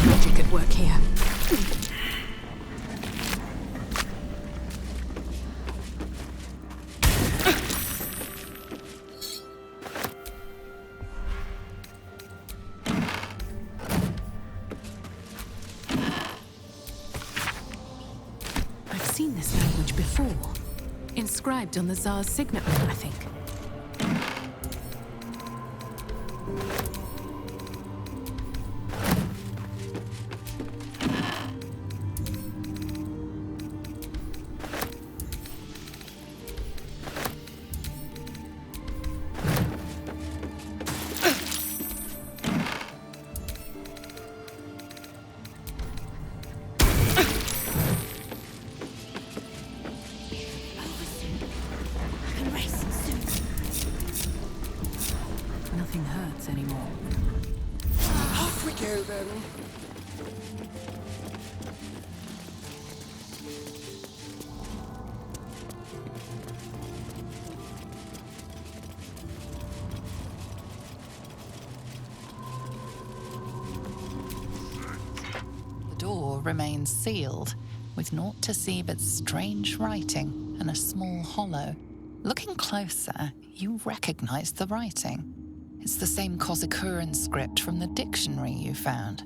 Magic at work here. I've seen this language before. Inscribed on the Tsar's signet ring, I think. Nothing hurts anymore. Off we go then. The door remains sealed, with naught to see but strange writing and a small hollow. Looking closer, you recognize the writing. It's the same Cazador script from the dictionary you found.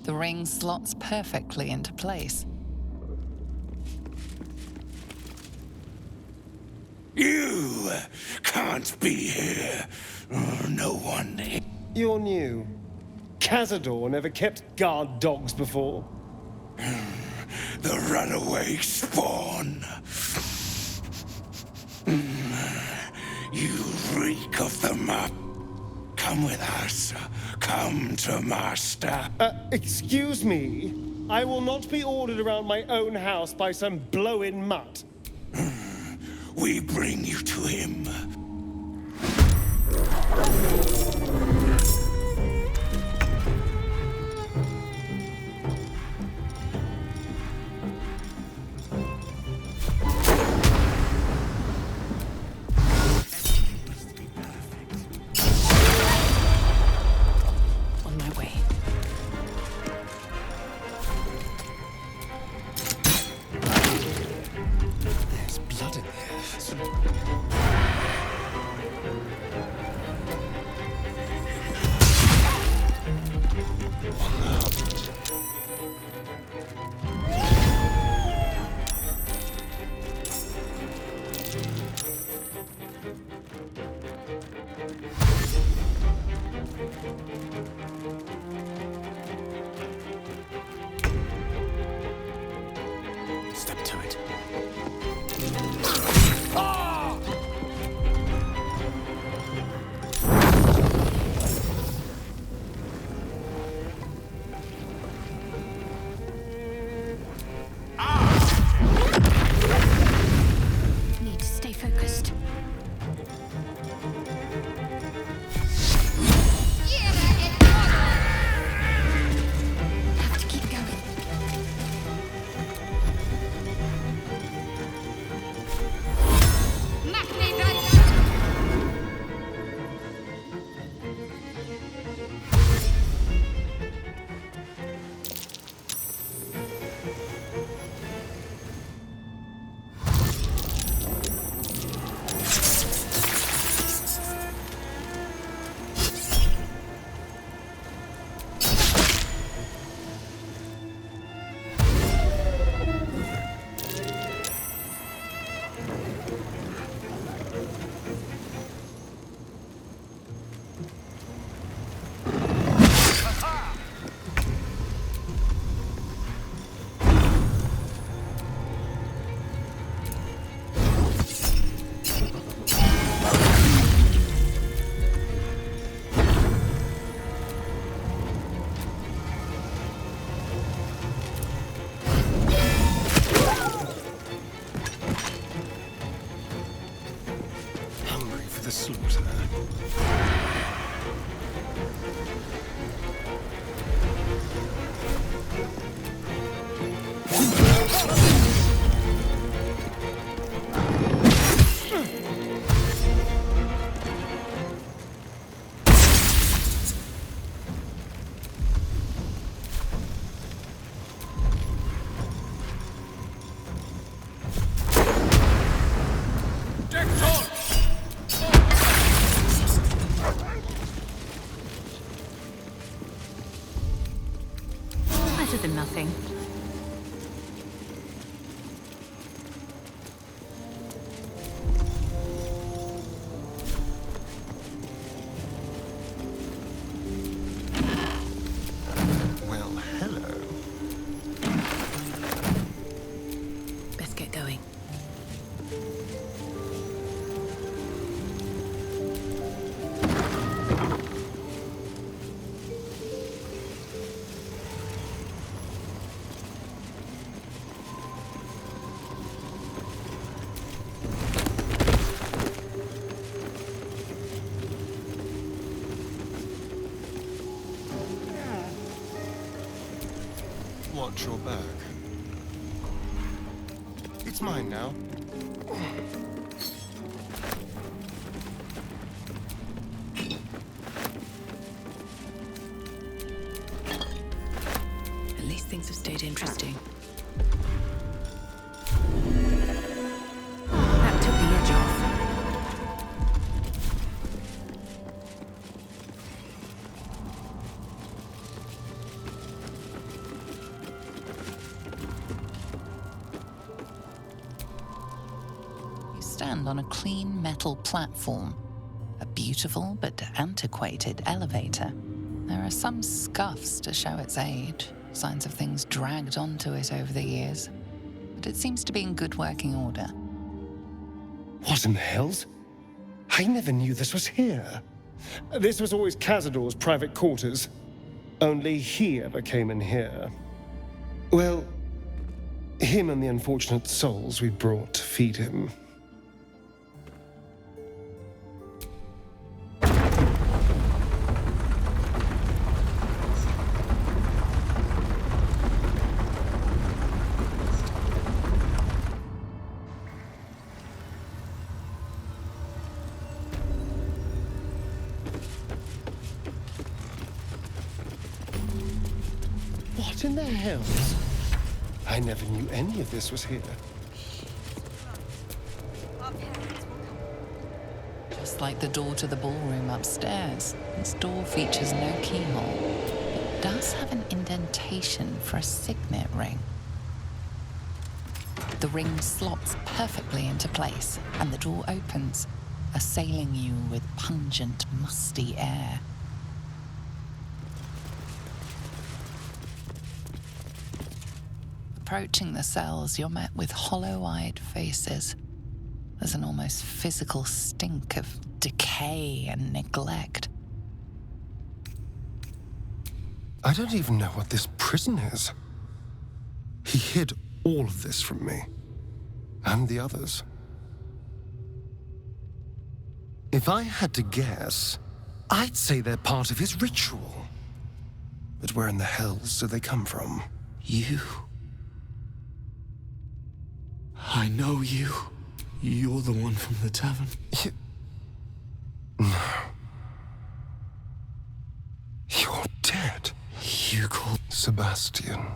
The ring slots perfectly into place. You can't be here. No one. You're new. Cazador never kept guard dogs before. The runaway spawn. You reek of the map. Come with us. Come to Master. Excuse me? I will not be ordered around my own house by some blow-in mutt. We bring you to him. On my way. There's blood in here. Step to it. Need to stay focused. Have to keep going. Hungry for the slaughter. Watch your back. It's mine now. At least things have stayed interesting. That took the edge off. Stand on a clean metal platform, a beautiful but antiquated elevator. There are some scuffs to show its age, signs of things dragged onto it over the years, but it seems to be in good working order. What in the hells? I never knew this was here. This was always Cazador's private quarters. Only he ever came in here. Well, him and the unfortunate souls we brought to feed him. What in the hells? I never knew any of this was here. Just like the door to the ballroom upstairs, this door features no keyhole, but does have an indentation for a signet ring. The ring slots perfectly into place, and the door opens, assailing you with pungent, musty air. Approaching the cells, you're met with hollow-eyed faces. There's an almost physical stink of decay and neglect. I don't even know what this prison is. He hid all of this from me. And the others. If I had to guess, I'd say they're part of his ritual. But where in the hells do they come from? You. I know you. You're the one from the tavern. No. You're dead. You called Sebastian.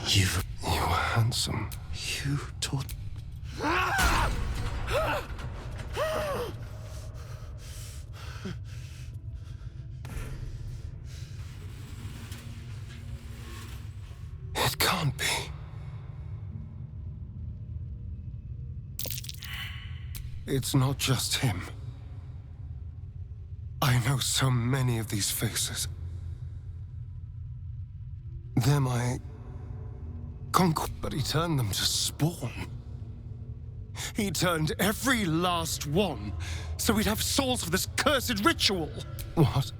you. You were handsome. You taught. It can't be. It's not just him. I know so many of these faces. They're my conquest, but he turned them to spawn. He turned every last one, so we'd have souls for this cursed ritual. What?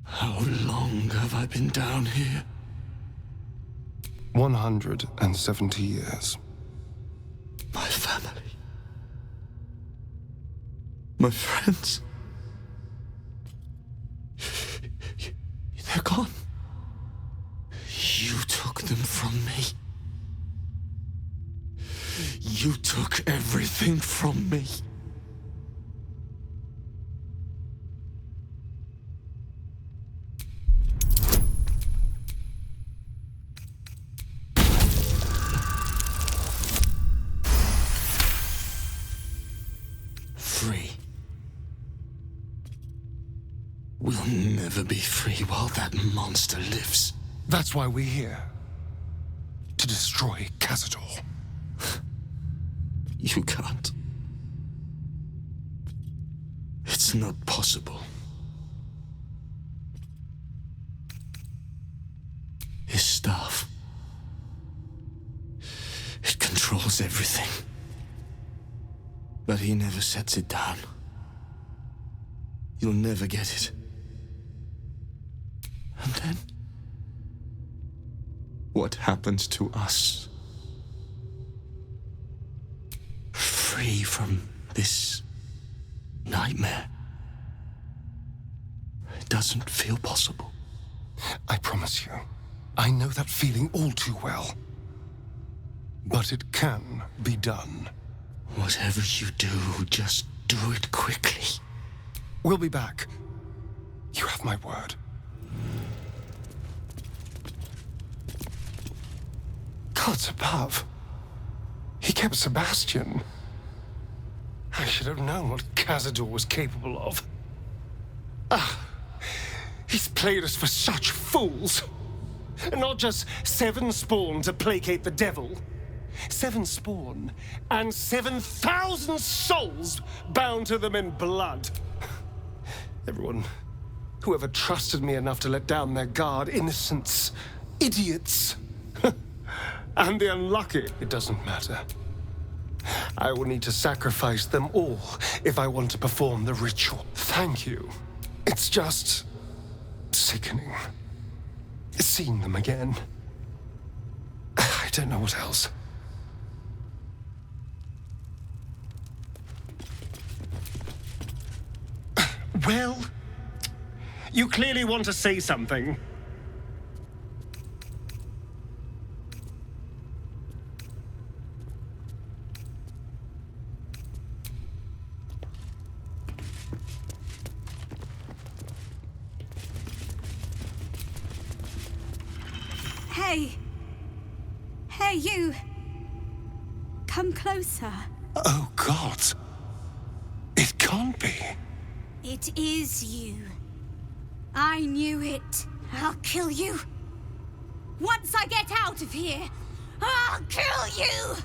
How long have I been down here? 170 years. My family. My friends. They're gone. You took them from me. You took everything from me. Free. We'll never be free while that monster lives. That's why we're here. To destroy Cazador. You can't. It's not possible. His staff. It controls everything. But he never sets it down. You'll never get it. And then, what happens to us? Free from this nightmare. It doesn't feel possible. I promise you, I know that feeling all too well. But it can be done. Whatever you do, just do it quickly. We'll be back. You have my word. Gods above. He kept Sebastian. I should have known what Cazador was capable of. He's played us for such fools. Not just 7 spawn to placate the devil. 7 spawn and 7,000 souls bound to them in blood. Everyone, whoever trusted me enough to let down their guard, innocents, idiots. And the unlucky, it doesn't matter. I will need to sacrifice them all if I want to perform the ritual. Thank you. It's just sickening. Seeing them again. I don't know what else. Well, you clearly want to say something. Hey, you. Come closer. Oh, God. It can't be. It is you. I knew it. I'll kill you. Once I get out of here, I'll kill you!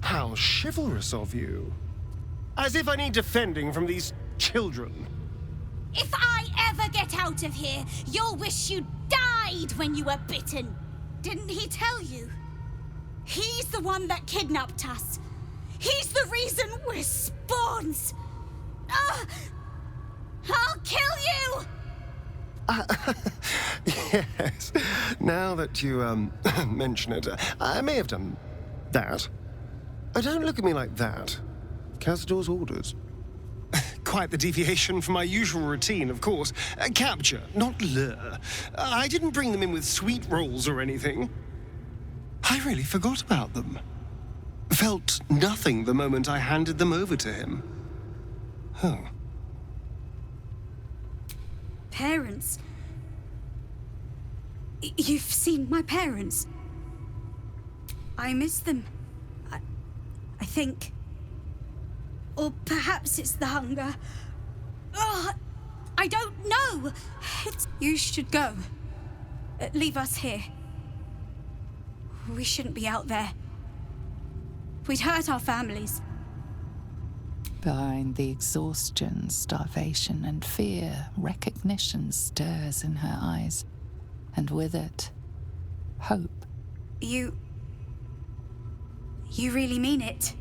How chivalrous of you. As if I need defending from these children. If I ever get out of here, you'll wish you died when you were bitten. Didn't he tell you? He's the one that kidnapped us. He's the reason we're spawns. I'll kill you! Yes. Now that you, mention it, I may have done that. Don't look at me like that. Cazador's orders. Quite the deviation from my usual routine, of course. Capture, not lure. I didn't bring them in with sweet rolls or anything. I really forgot about them. Felt nothing the moment I handed them over to him. Oh. Parents? You've seen my parents? I miss them. I think. Or perhaps it's the hunger. I don't know. You should go. Leave us here. We shouldn't be out there. We'd hurt our families. Behind the exhaustion, starvation, and fear, recognition stirs in her eyes, and with it, hope. You really mean it?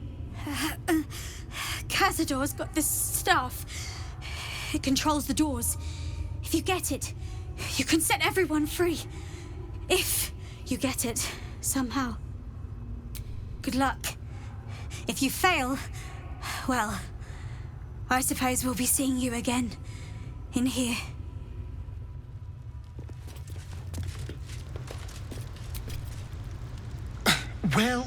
Cazador's got this staff. It controls the doors. If you get it, you can set everyone free. If you get it, somehow. Good luck. If you fail, well, I suppose we'll be seeing you again in here. Well,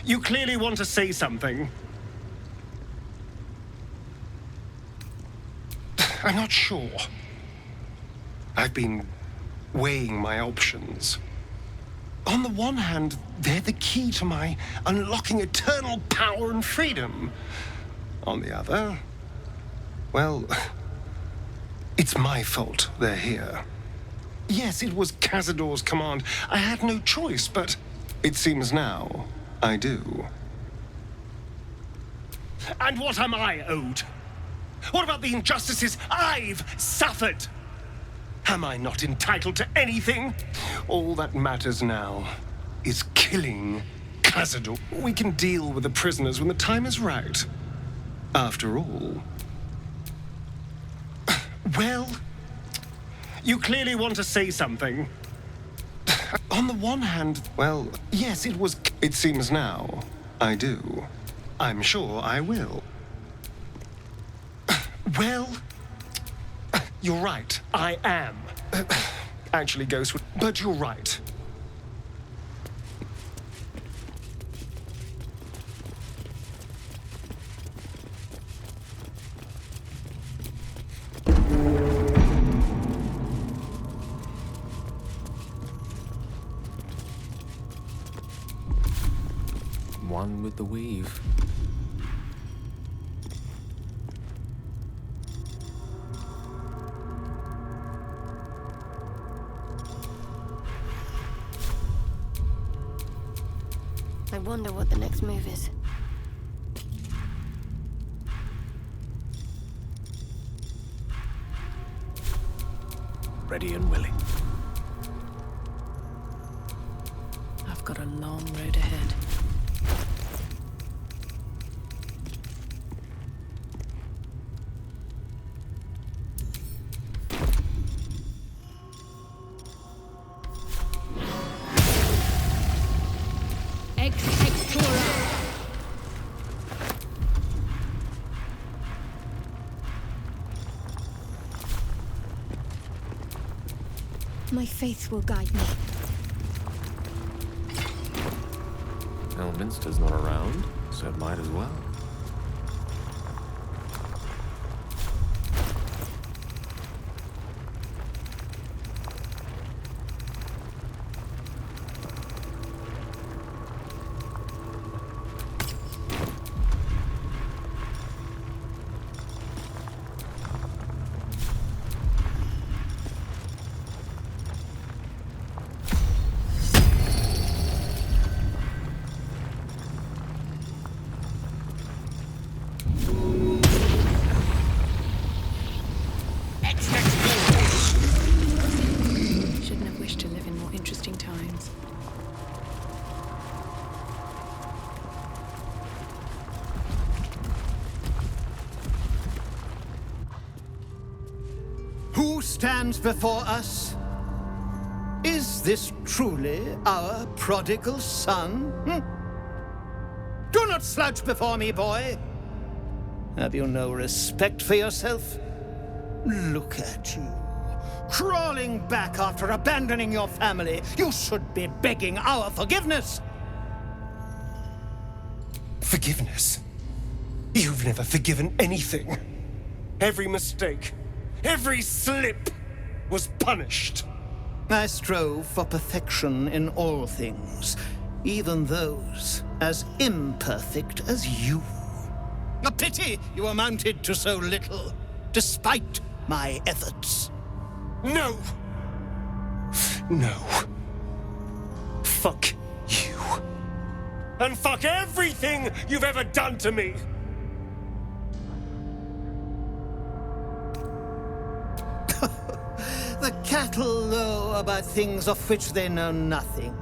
you clearly want to say something. I'm not sure. I've been weighing my options. On the one hand, they're the key to my unlocking eternal power and freedom. On the other, well, it's my fault they're here. Yes, it was Cazador's command. I had no choice, but it seems now I do. And what am I owed? What about the injustices I've suffered? Am I not entitled to anything? All that matters now is killing Cazador. We can deal with the prisoners when the time is right. After all. Well, you clearly want to say something. On the one hand, well, yes, it was... It seems now I do. I'm sure I will. Well, you're right. I am. Actually, Ghost, but you're right. One with the weave. I wonder what the next move is. Ready and willing. I've got a long road ahead. My faith will guide me. Elminster's not around, so it might as well. Shouldn't have wished to live in more interesting times. Who stands before us? Is this truly our prodigal son? Do not slouch before me, boy. Have you no respect for yourself? Look at you, crawling back after abandoning your family. You should be begging our forgiveness. Forgiveness? You've never forgiven anything. Every mistake, every slip was punished. I strove for perfection in all things, even those as imperfect as you. A pity you amounted to so little, despite my efforts. No! No. Fuck you. And fuck everything you've ever done to me! The cattle know about things of which they know nothing.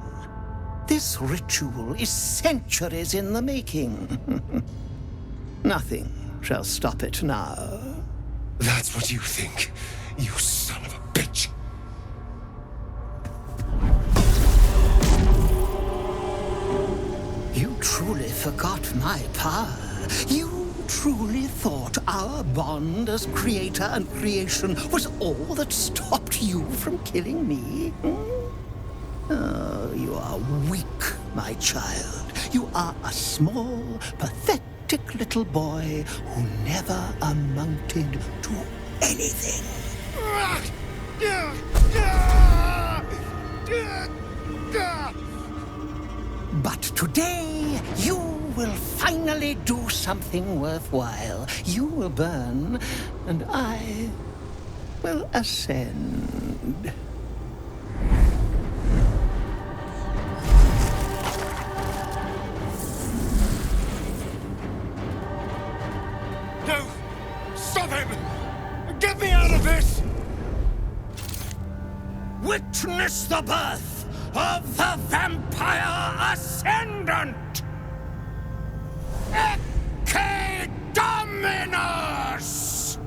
This ritual is centuries in the making. Nothing shall stop it now. That's what you think, you son of a bitch. You truly forgot my power. You truly thought our bond as creator and creation was all that stopped you from killing me? Oh, you are weak, my child. You are a small, pathetic little boy who never amounted to anything. But today, you will finally do something worthwhile. You will burn, and I will ascend. witness the birth of the Vampire Ascendant! Ecce Dominus!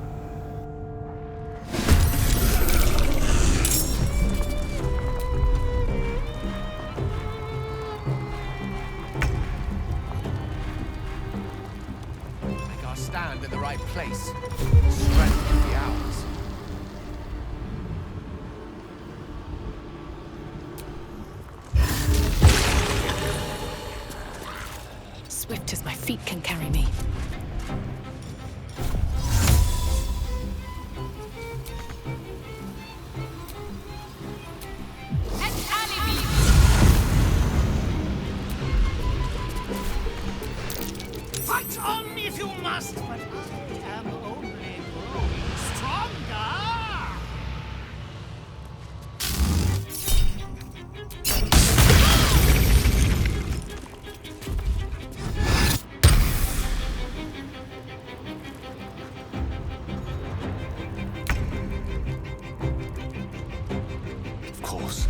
Make our stand in the right place. Strength will be ours. Swift as my feet can carry me. Fight on if you must, but I am only growing stronger! Of course.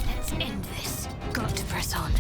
Let's end this. Got to press on.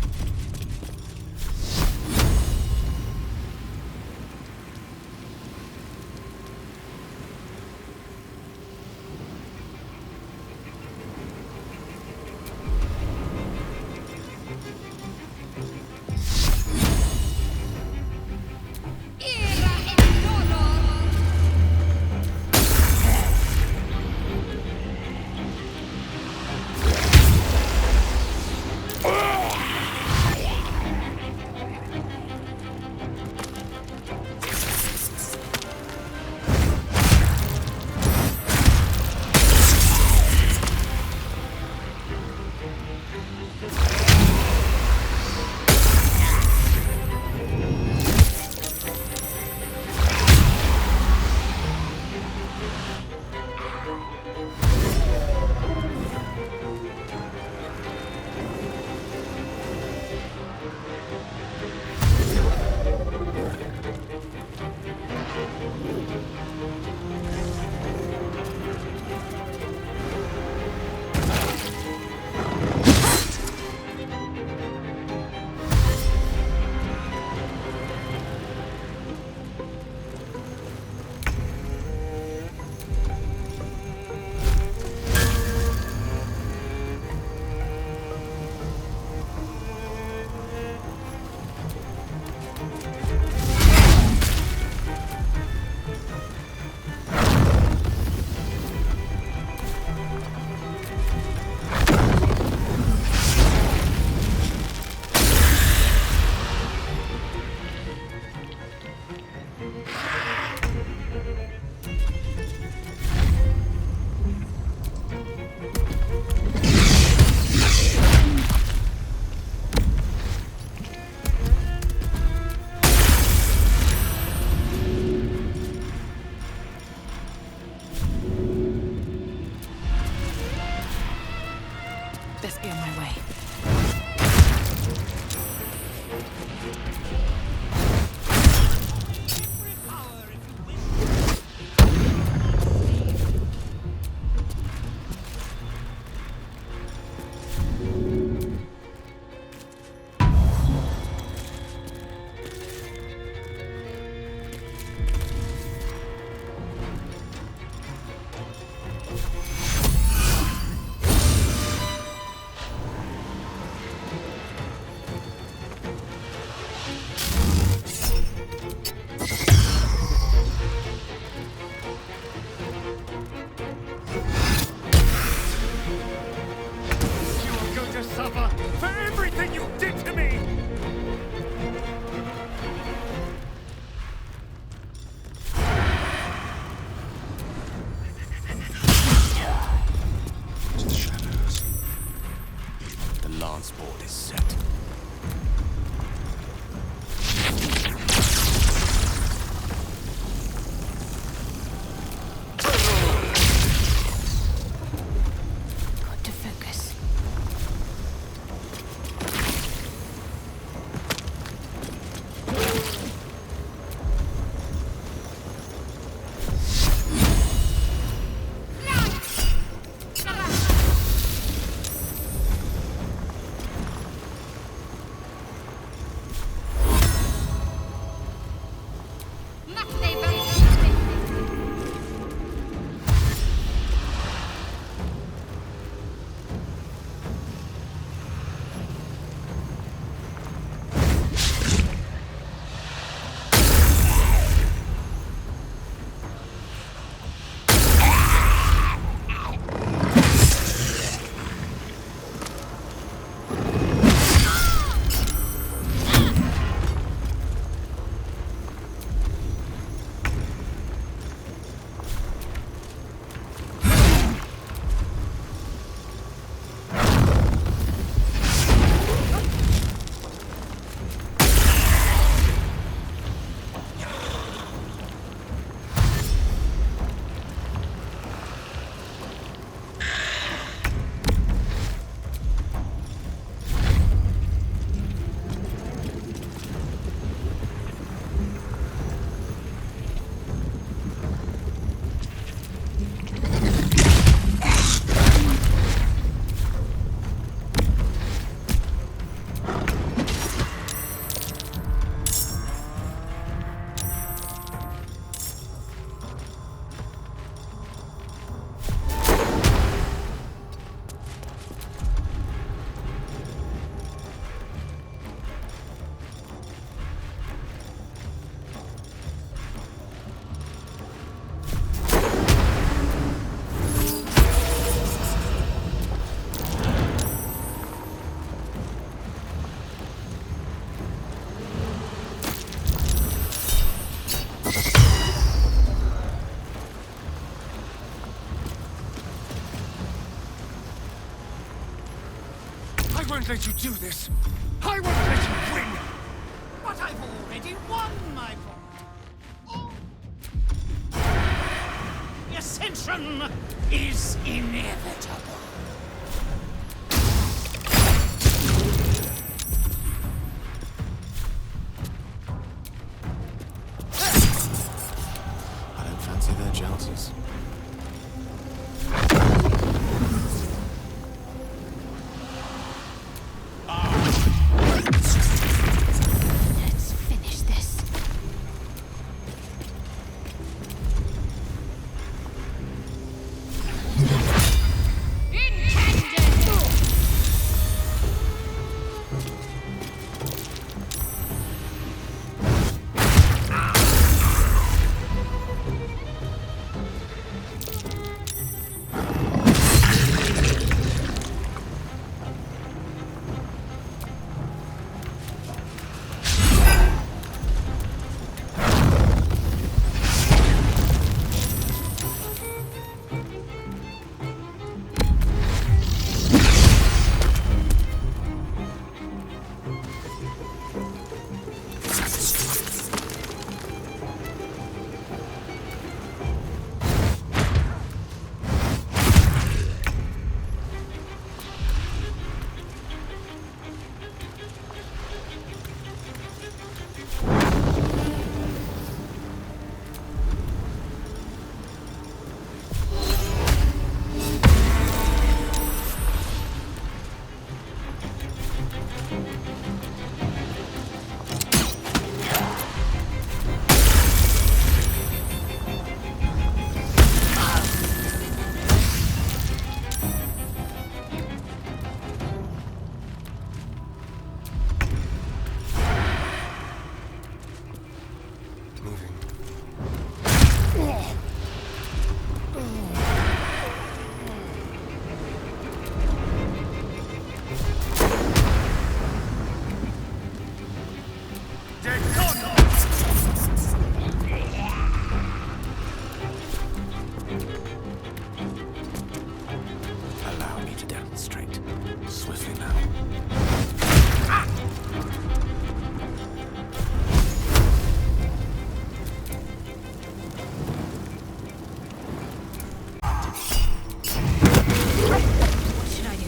let you do this. I won't let you win. But I've already won, my boy. The ascension is inevitable. I don't fancy their chances. Let's finish this. Allow me to demonstrate. Swiftly now. What should I do?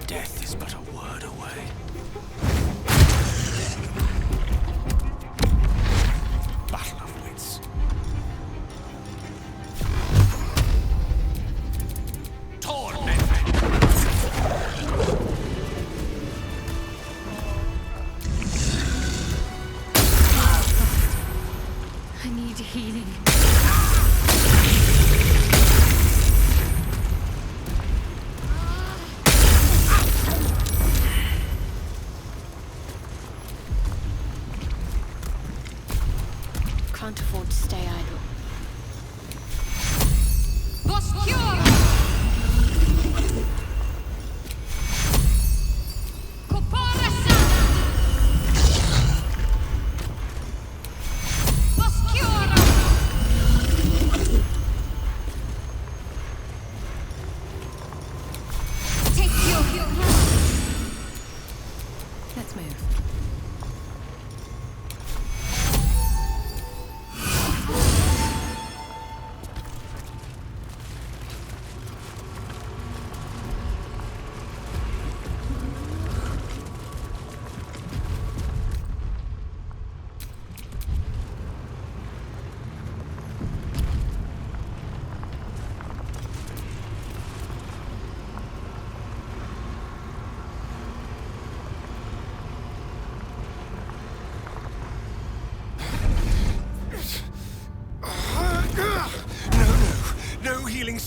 Death is but a word away. Battle of wits. I need healing.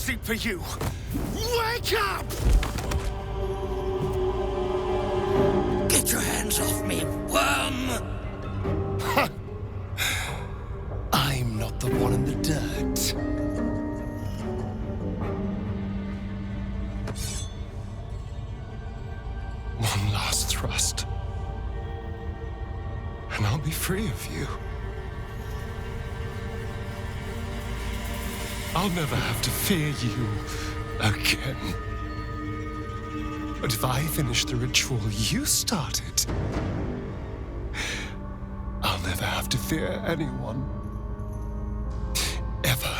sleep for you! Wake up! Get your hands off me, worm! I'm not the one in the dirt. One last thrust. And I'll be free of you. I'll never have to fear you again. But if I finish the ritual you started, I'll never have to fear anyone. Ever.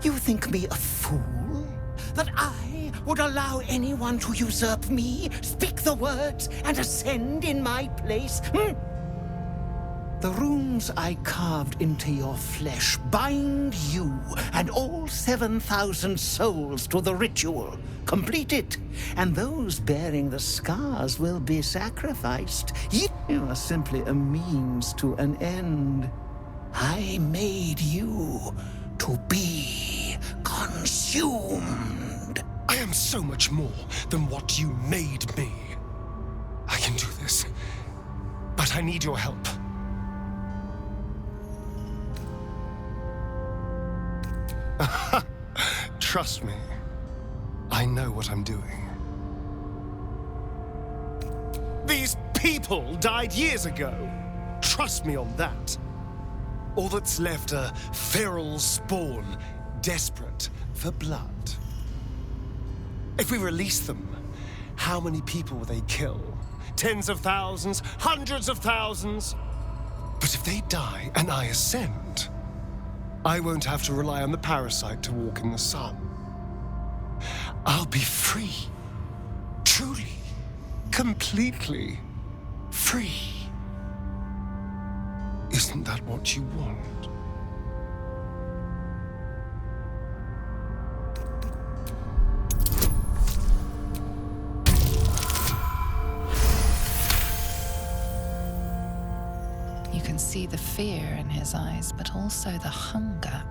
You think me a fool? That I would allow anyone to usurp me, speak the words, and ascend in my place? The runes I carved into your flesh bind you and all 7,000 souls to the ritual. Complete it, and those bearing the scars will be sacrificed. You are simply a means to an end. I made you to be consumed. I am so much more than what you made me. I can do this, but I need your help. Trust me, I know what I'm doing. These people died years ago. Trust me on that. All that's left are feral spawn, desperate for blood. If we release them, how many people will they kill? Tens of thousands, hundreds of thousands? But if they die and I ascend, I won't have to rely on the parasite to walk in the sun. I'll be free. Truly, completely free. Isn't that what you want? You can see the fear in his eyes, but also the hunger.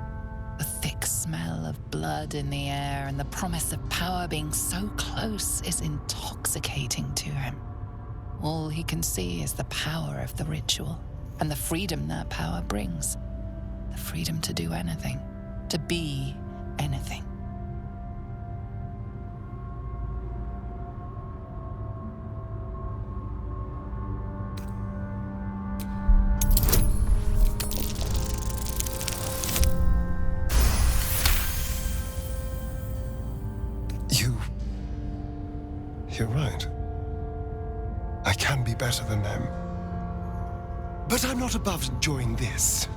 The thick smell of blood in the air and the promise of power being so close is intoxicating to him. All he can see is the power of the ritual and the freedom that power brings. The freedom to do anything, to be anything. You're right. I can be better than them. But I'm not above enjoying this.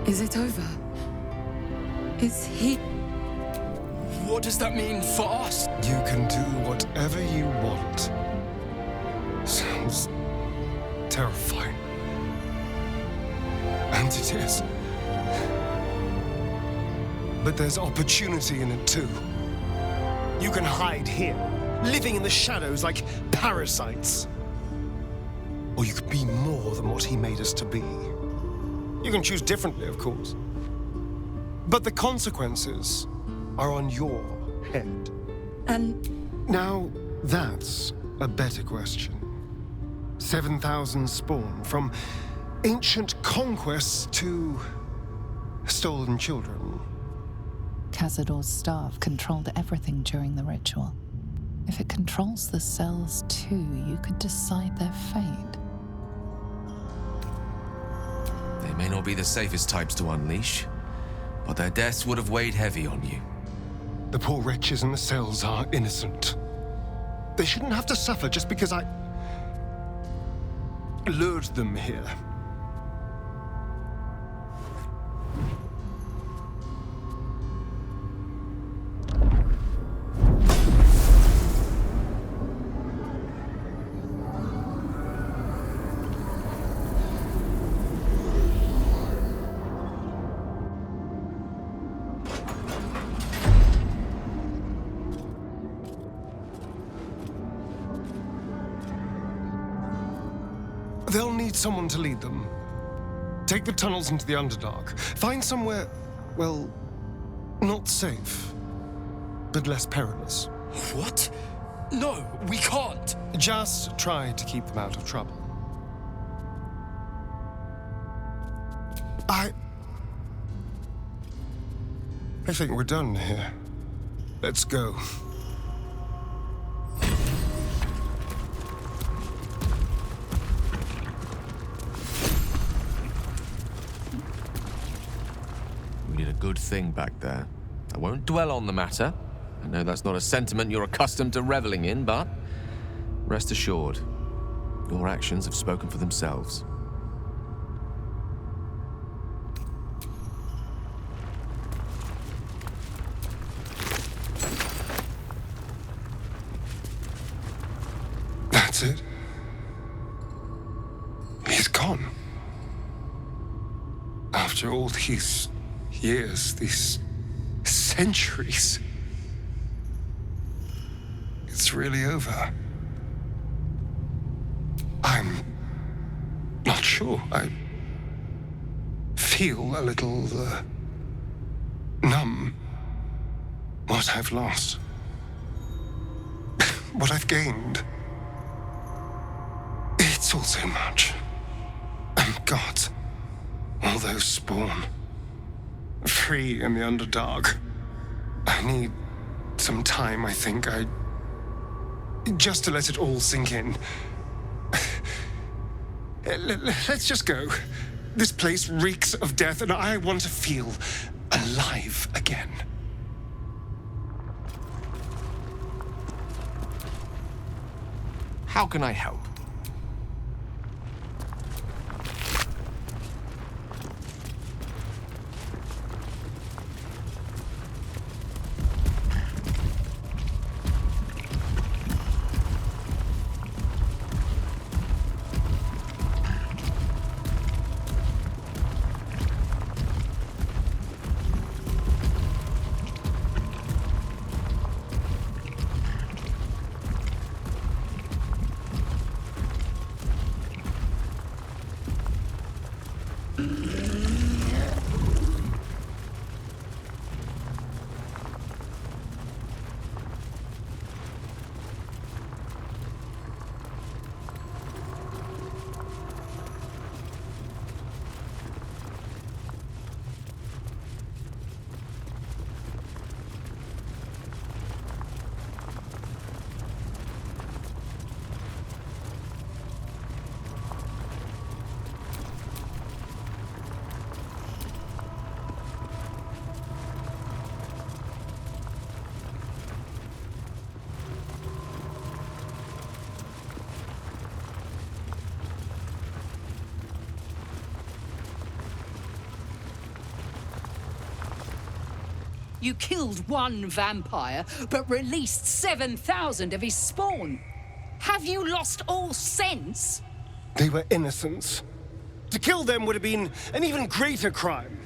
Is it over? Is he... What does that mean for us? You can do whatever you want. Sounds terrifying. And it is. But there's opportunity in it too. You can hide here, living in the shadows like parasites. Or you could be more than what he made us to be. You can choose differently, of course. But the consequences are on your head. And... Now, that's a better question. 7,000 spawn, from ancient conquests to stolen children. Cazador's staff controlled everything during the ritual. If it controls the cells too, you could decide their fate. They may not be the safest types to unleash, but their deaths would have weighed heavy on you. The poor wretches in the cells are innocent. They shouldn't have to suffer just because I lured them here. They'll need someone to lead them. Take the tunnels into the Underdark. Find somewhere, well, not safe, but less perilous. What? No, we can't. Just try to keep them out of trouble. I think we're done here. Let's go. We did a good thing back there. I won't dwell on the matter. I know that's not a sentiment you're accustomed to reveling in, but rest assured, your actions have spoken for themselves. That's it. He's gone. After all these years, these centuries, it's really over. I'm not sure. I feel a little numb. What I've lost, what I've gained. It's all so much. And God, all those spawn. Free in the Underdark. I need some time, I think. Just to let it all sink in. Let's just go. This place reeks of death, and I want to feel alive again. How can I help? You killed one vampire, but released 7,000 of his spawn. Have you lost all sense? They were innocents. To kill them would have been an even greater crime.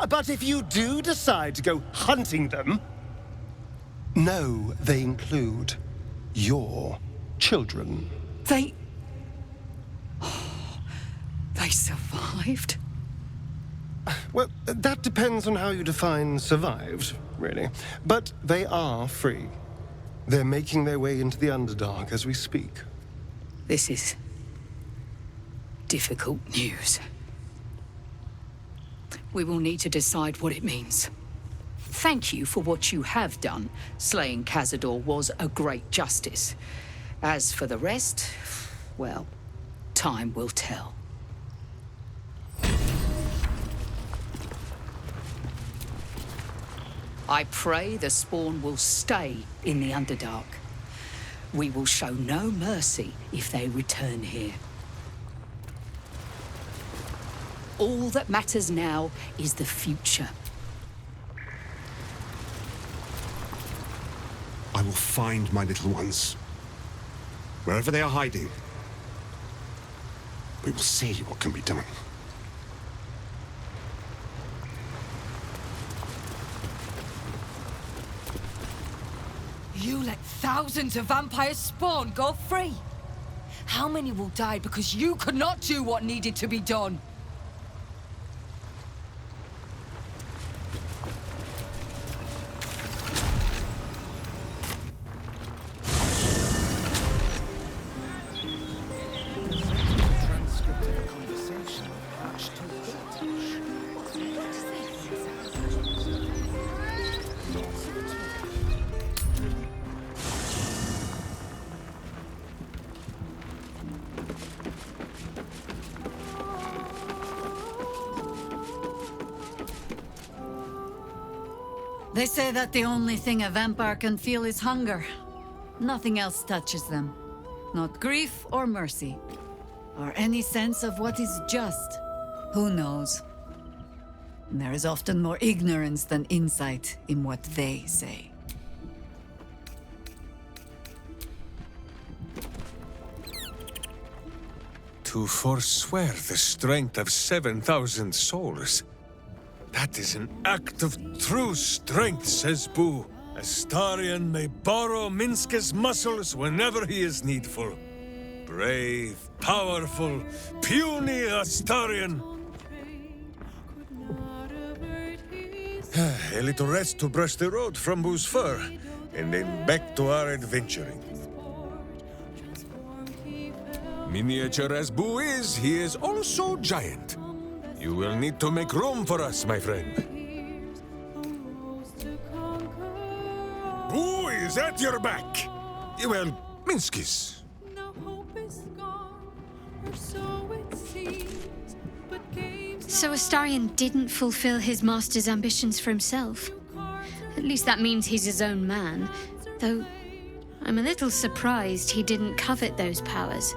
But if you do decide to go hunting them, know they include your children. They survived? Well, that depends on how you define survived, really. But they are free. They're making their way into the Underdark as we speak. This is difficult news. We will need to decide what it means. Thank you for what you have done. Slaying Cazador was a great justice. As for the rest, well, time will tell. I pray the spawn will stay in the Underdark. We will show no mercy if they return here. All that matters now is the future. I will find my little ones. Wherever they are hiding. We will see what can be done. You let thousands of vampires spawn go free. How many will die because you could not do what needed to be done? They say that the only thing a vampire can feel is hunger. Nothing else touches them. Not grief or mercy. Or any sense of what is just. Who knows? There is often more ignorance than insight in what they say. To forswear the strength of 7,000 souls. That is an act of true strength, says Boo. Astarion may borrow Minska's muscles whenever he is needful. Brave, powerful, puny Astarion. A little rest to brush the road from Boo's fur, and then back to our adventuring. Miniature as Boo is, he is also giant. You will need to make room for us, my friend. Boo is at your back. Well, Minsky's. So Astarion didn't fulfill his master's ambitions for himself. At least that means he's his own man. Though, I'm a little surprised he didn't covet those powers.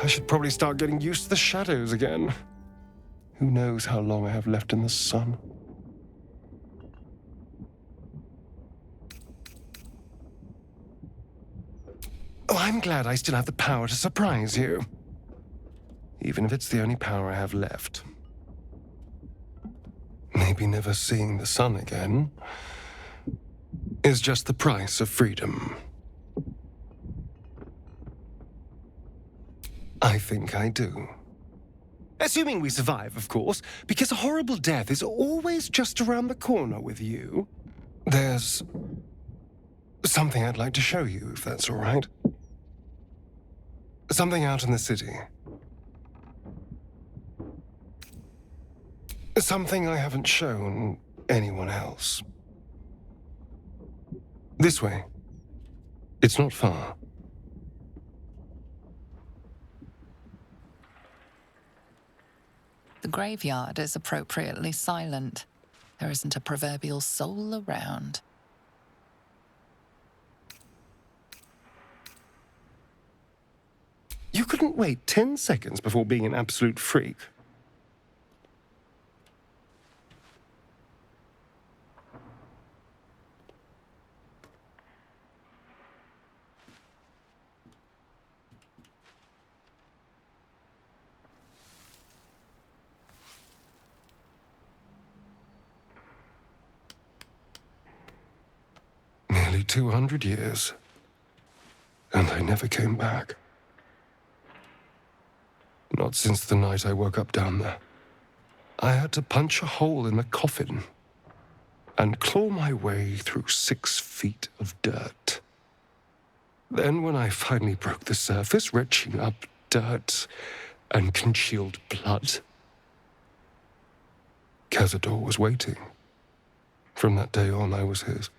I should probably start getting used to the shadows again. Who knows how long I have left in the sun? Oh, I'm glad I still have the power to surprise you. Even if it's the only power I have left. Maybe never seeing the sun again is just the price of freedom. I think I do. Assuming we survive, of course, because a horrible death is always just around the corner with you. There's something I'd like to show you, if that's all right. Something out in the city. Something I haven't shown anyone else. This way. It's not far. The graveyard is appropriately silent. There isn't a proverbial soul around. You couldn't wait 10 seconds before being an absolute freak. 200 years, and I never came back. Not since the night I woke up down there. I had to punch a hole in the coffin and claw my way through 6 feet of dirt. Then when I finally broke the surface, retching up dirt and congealed blood, Cazador was waiting. From that day on, I was his.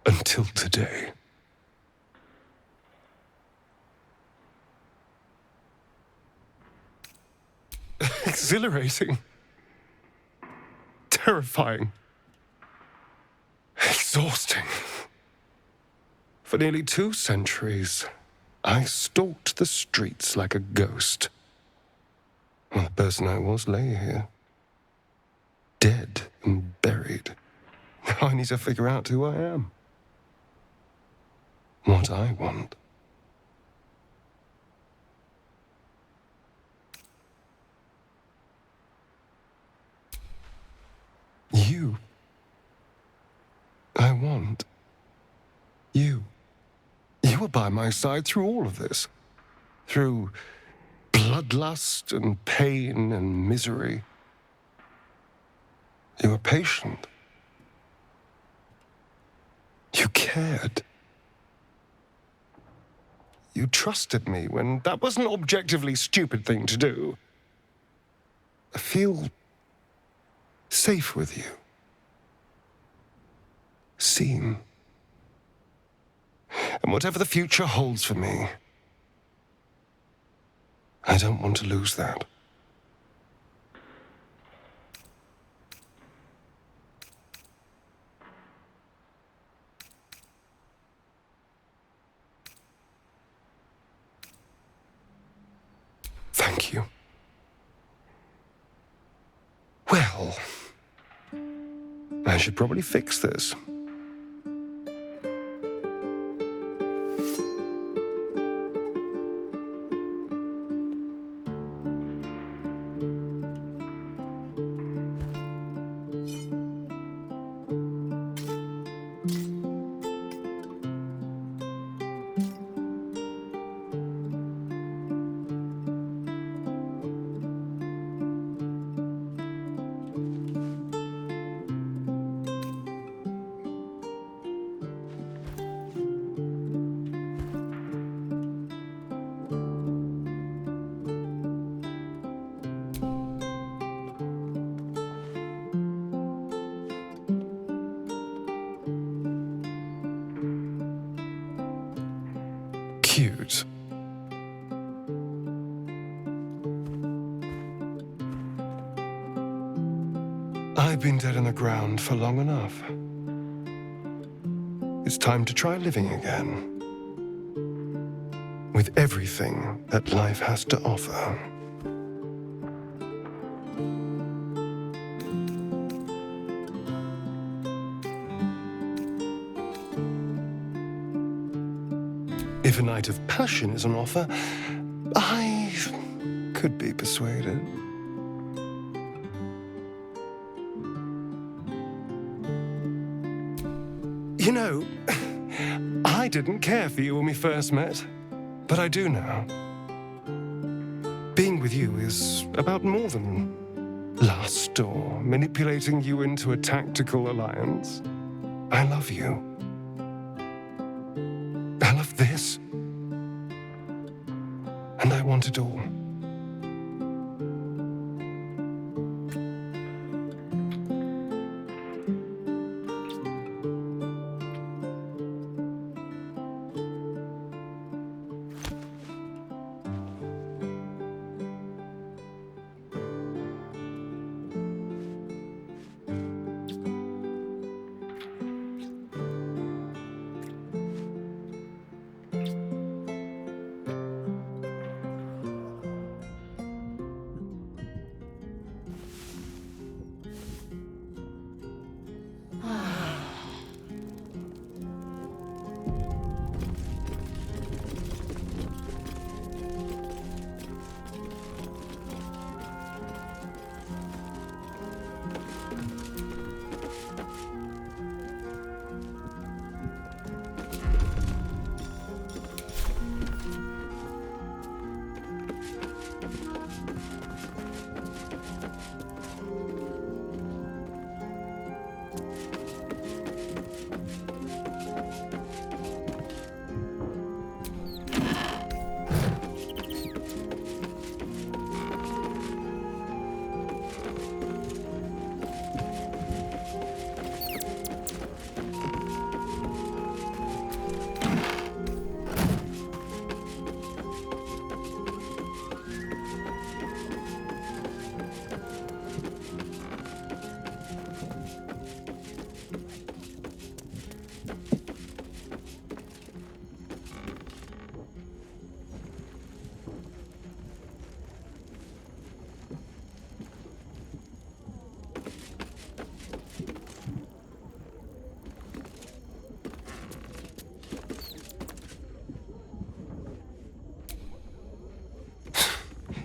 Until today. Exhilarating. Terrifying. Exhausting. For nearly 2 centuries, I stalked the streets like a ghost. Well, the person I was lay here. Dead and buried. Now I need to figure out who I am. What I want. You. I want you. You were by my side through all of this. Through bloodlust and pain and misery. You were patient. You cared. You trusted me when that was an objectively stupid thing to do. I feel safe with you. Seen. And whatever the future holds for me, I don't want to lose that. Thank you. Well, I should probably fix this. Cute. I've been dead in the ground for long enough. It's time to try living again. With everything that life has to offer. If a night of passion is an offer, I could be persuaded. You know, I didn't care for you when we first met, but I do now. Being with you is about more than lust or manipulating you into a tactical alliance. I love you. I love this. And I want it all.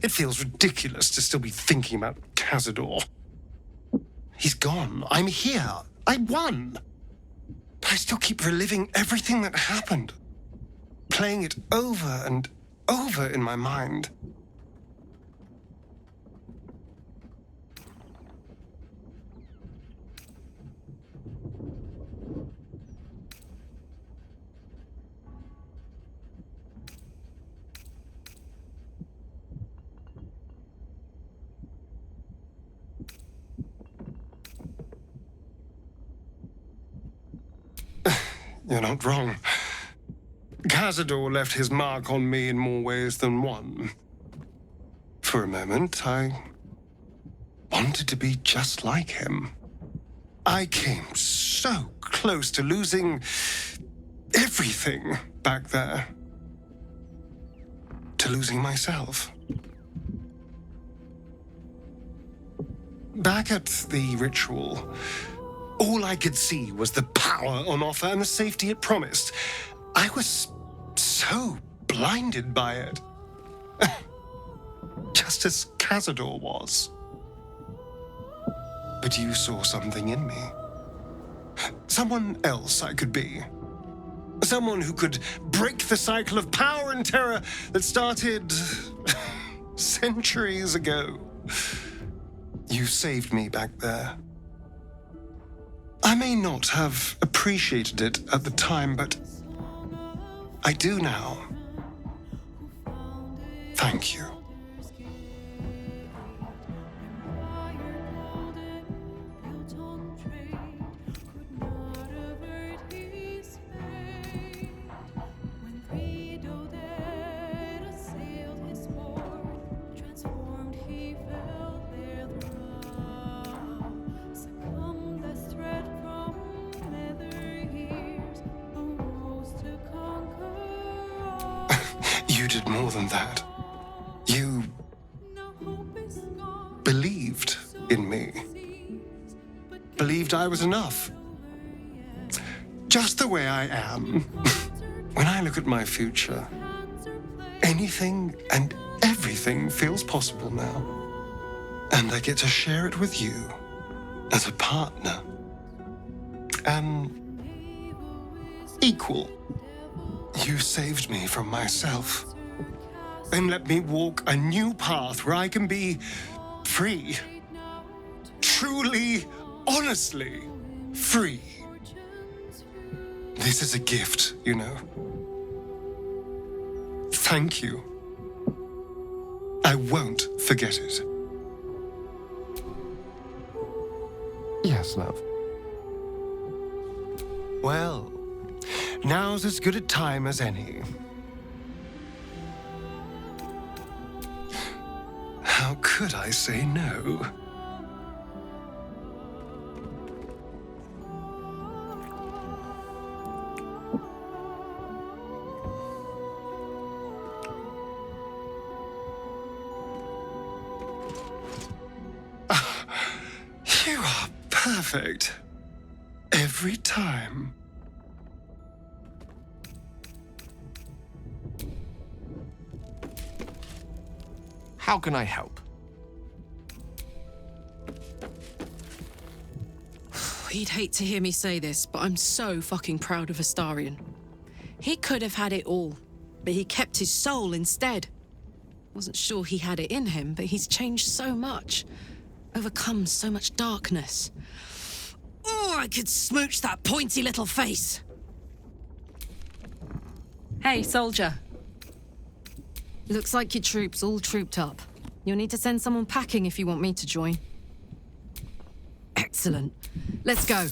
It feels ridiculous to still be thinking about Cazador. He's gone. I'm here. I won. But I still keep reliving everything that happened. Playing it over and over in my mind. You're not wrong. Cazador left his mark on me in more ways than one. For a moment, I wanted to be just like him. I came so close to losing everything back there. To losing myself. Back at the ritual, all I could see was the power on offer and the safety it promised. I was so blinded by it. Just as Cazador was. But you saw something in me. Someone else I could be. Someone who could break the cycle of power and terror that started centuries ago. You saved me back there. I may not have appreciated it at the time, but I do now. Thank you. You did more than that. You believed in me. Believed I was enough. Just the way I am. When I look at my future, anything and everything feels possible now. And I get to share it with you as a partner. An equal. You saved me from myself. And let me walk a new path where I can be free. Truly, honestly free. This is a gift, you know. Thank you. I won't forget it. Yes, love. Well, now's as good a time as any. How could I say no? You are perfect. Every time. How can I help? He'd hate to hear me say this, but I'm so fucking proud of Astarion. He could have had it all, but he kept his soul instead. Wasn't sure he had it in him, but he's changed so much. Overcome so much darkness. Oh, I could smooch that pointy little face. Hey, soldier. Looks like your troops all trooped up. You'll need to send someone packing if you want me to join. Excellent. Let's go.